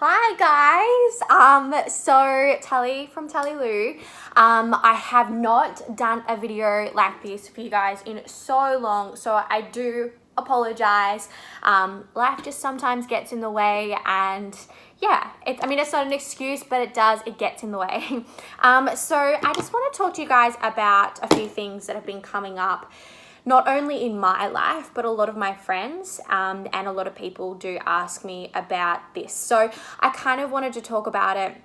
Hi guys, so Tally from Tally Lou. I have not done a video like this for you guys in so long, so I do apologize. Life just sometimes gets in the way, and yeah, it's not an excuse, but it gets in the way. So I just want to talk to you guys about a few things that have been coming up, not only in my life, but a lot of my friends and a lot of people do ask me about this. So I kind of wanted to talk about it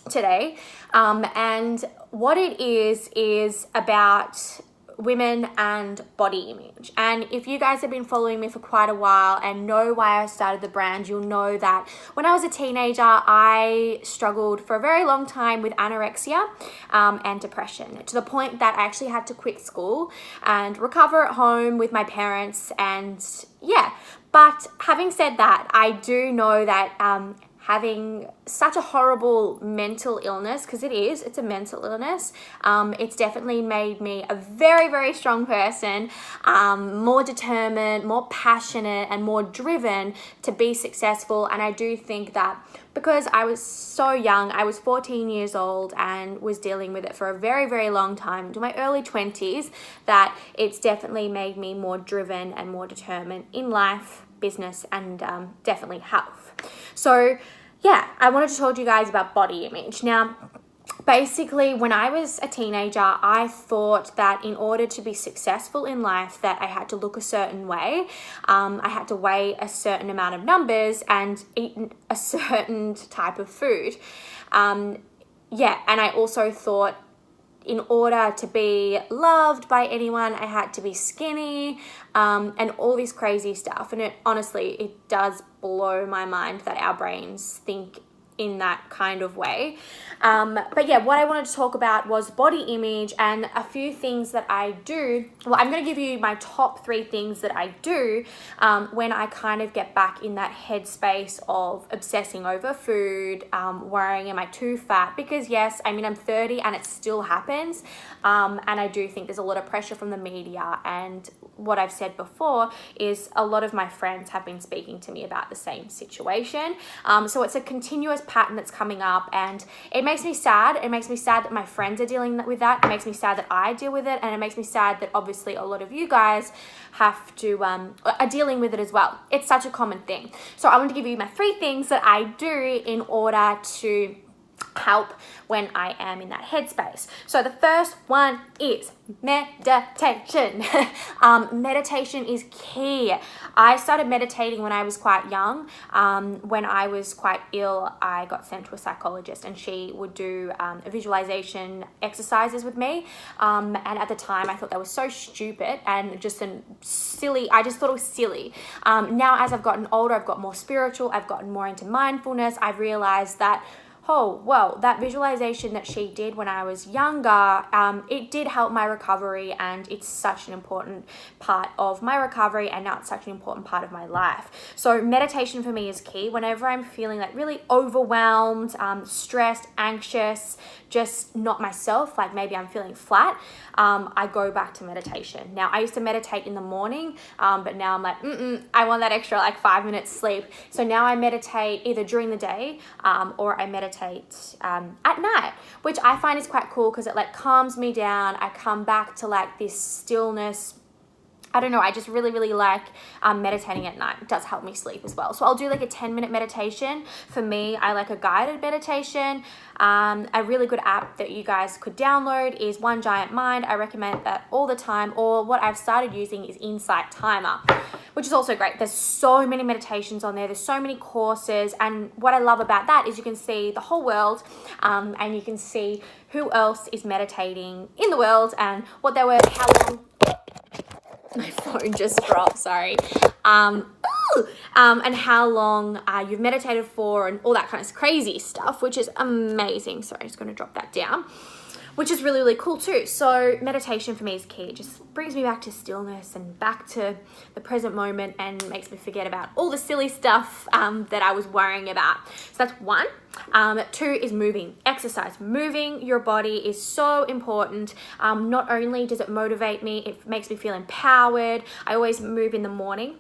today. And what it is about women and body image. And if you guys have been following me for quite a while and know why I started the brand, you'll know that when I was a teenager, I struggled for a very long time with anorexia and depression, to the point that I actually had to quit school and recover at home with my parents. And yeah, but having said that, I do know that having such a horrible mental illness, because it's a mental illness, it's definitely made me a very, very strong person, more determined, more passionate, and more driven to be successful. And I do think that because I was so young, I was 14 years old and was dealing with it for a very, very long time, into my early 20s, that it's definitely made me more driven and more determined in life, business, and definitely health. So yeah, I wanted to talk to you guys about body image. Now, basically, when I was a teenager, I thought that in order to be successful in life, that I had to look a certain way. I had to weigh a certain amount of numbers and eat a certain type of food. And I also thought in order to be loved by anyone, I had to be skinny, and all this crazy stuff. And it does blow my mind that our brains think in that kind of way. But yeah, what I wanted to talk about was body image and a few things that I do. Well, I'm going to give you my top 3 things that I do when I kind of get back in that headspace of obsessing over food, worrying, am I too fat? Because yes, I'm 30 and it still happens. And I do think there's a lot of pressure from the media. And what I've said before is a lot of my friends have been speaking to me about the same situation. So it's a continuous pattern that's coming up, and it makes me sad. It makes me sad that my friends are dealing with that. It makes me sad that I deal with it, and it makes me sad that obviously a lot of you guys have to are dealing with it as well. It's such a common thing. So I want to give you my 3 things that I do in order to help when I am in that headspace. So the first one is meditation. Meditation is key. I started meditating when I was quite young. When I was quite ill, I got sent to a psychologist, and she would do visualization exercises with me. And at the time, I thought that was so stupid and just silly. I just thought it was silly. Now, as I've gotten older, I've got more spiritual. I've gotten more into mindfulness. I've realized that, oh, well, that visualization that she did when I was younger, it did help my recovery, and it's such an important part of my recovery, and now it's such an important part of my life. So meditation for me is key. Whenever I'm feeling like really overwhelmed, stressed, anxious, just not myself, like maybe I'm feeling flat, I go back to meditation. Now, I used to meditate in the morning, but now I'm like, I want that extra 5 minutes sleep. So now I meditate either during the day or I meditate at night, which I find is quite cool because it calms me down. I come back to this stillness. I don't know, I just really, really like meditating at night. It does help me sleep as well. So I'll do a 10-minute meditation. For me, I like a guided meditation. A really good app that you guys could download is One Giant Mind. I recommend that all the time. Or what I've started using is Insight Timer, which is also great. There's so many meditations on there. There's so many courses. And what I love about that is you can see the whole world, and you can see who else is meditating in the world and what they were, how long. My phone just dropped, sorry. And how long you've meditated for and all that kind of crazy stuff, which is amazing. Sorry, I'm just going to drop that down, which is really, really cool too. So meditation for me is key. It just brings me back to stillness and back to the present moment and makes me forget about all the silly stuff that I was worrying about. So that's 1. 2 is moving, exercise. Moving your body is so important. Not only does it motivate me, it makes me feel empowered. I always move in the morning.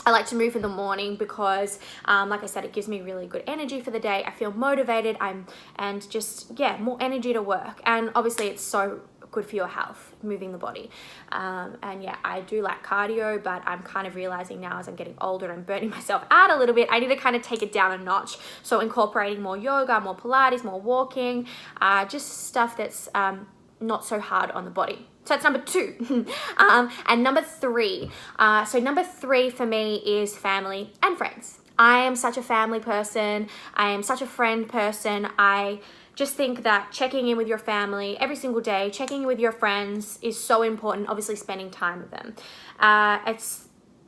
I like to move in the morning because, like I said, it gives me really good energy for the day. I feel motivated. And just, yeah, more energy to work. And obviously it's so good for your health, moving the body. And yeah, I do like cardio, but I'm kind of realizing now as I'm getting older and I'm burning myself out a little bit, I need to kind of take it down a notch. So incorporating more yoga, more Pilates, more walking, just stuff that's not so hard on the body. So that's number 2. And number 3. So number 3 for me is family and friends. I am such a family person. I am such a friend person. I just think that checking in with your family every single day, checking in with your friends is so important, obviously spending time with them.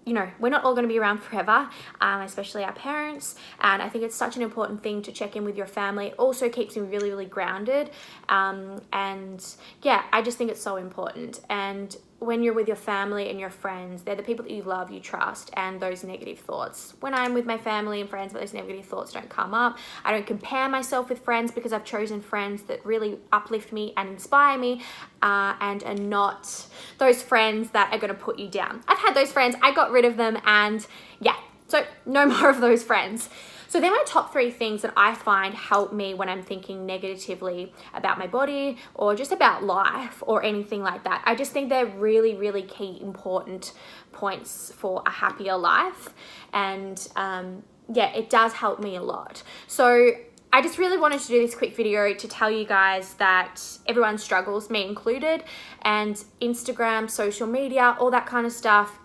You know, we're not all going to be around forever, especially our parents. And I think it's such an important thing to check in with your family. It also keeps you really, really grounded. And yeah, I just think it's so important. And when you're with your family and your friends, they're the people that you love, you trust, and those negative thoughts. When I'm with my family and friends, those negative thoughts don't come up. I don't compare myself with friends because I've chosen friends that really uplift me and inspire me, and are not those friends that are going to put you down. I've had those friends, I got rid of them, and yeah, so no more of those friends. So they're my top 3 things that I find help me when I'm thinking negatively about my body or just about life or anything like that. I just think they're really, really key, important points for a happier life. And yeah, it does help me a lot. So I just really wanted to do this quick video to tell you guys that everyone struggles, me included, and Instagram, social media, all that kind of stuff.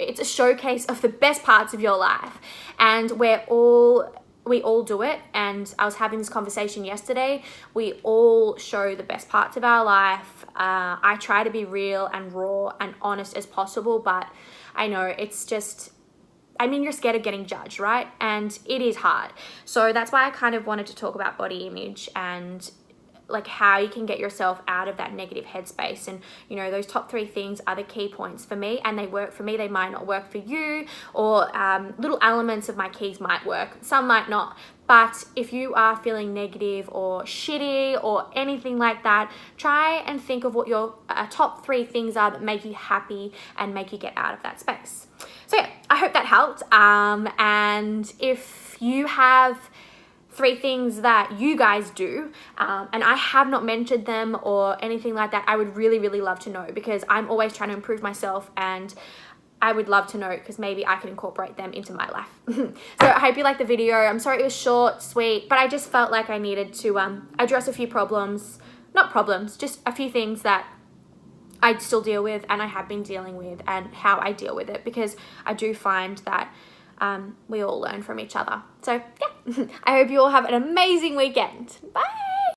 It's a showcase of the best parts of your life, and we all do it. And I was having this conversation yesterday. We all show the best parts of our life. I try to be real and raw and honest as possible, but I know it's just, I mean, you're scared of getting judged, right? And it is hard. So that's why I kind of wanted to talk about body image and like how you can get yourself out of that negative headspace. And you know, those top 3 things are the key points for me, and they work for me. They might not work for you, or little elements of my keys might work, some might not. But if you are feeling negative or shitty or anything like that, try and think of what your top 3 things are that make you happy and make you get out of that space. So yeah, I hope that helped. And if you have 3 things that you guys do, and I have not mentioned them or anything like that, I would really, really love to know, because I'm always trying to improve myself, and I would love to know, because maybe I can incorporate them into my life. So I hope you liked the video. I'm sorry it was short, sweet, but I just felt like I needed to address a few problems, not problems, just a few things that I still deal with and I have been dealing with, and how I deal with it, because I do find that we all learn from each other. So yeah, I hope you all have an amazing weekend. Bye.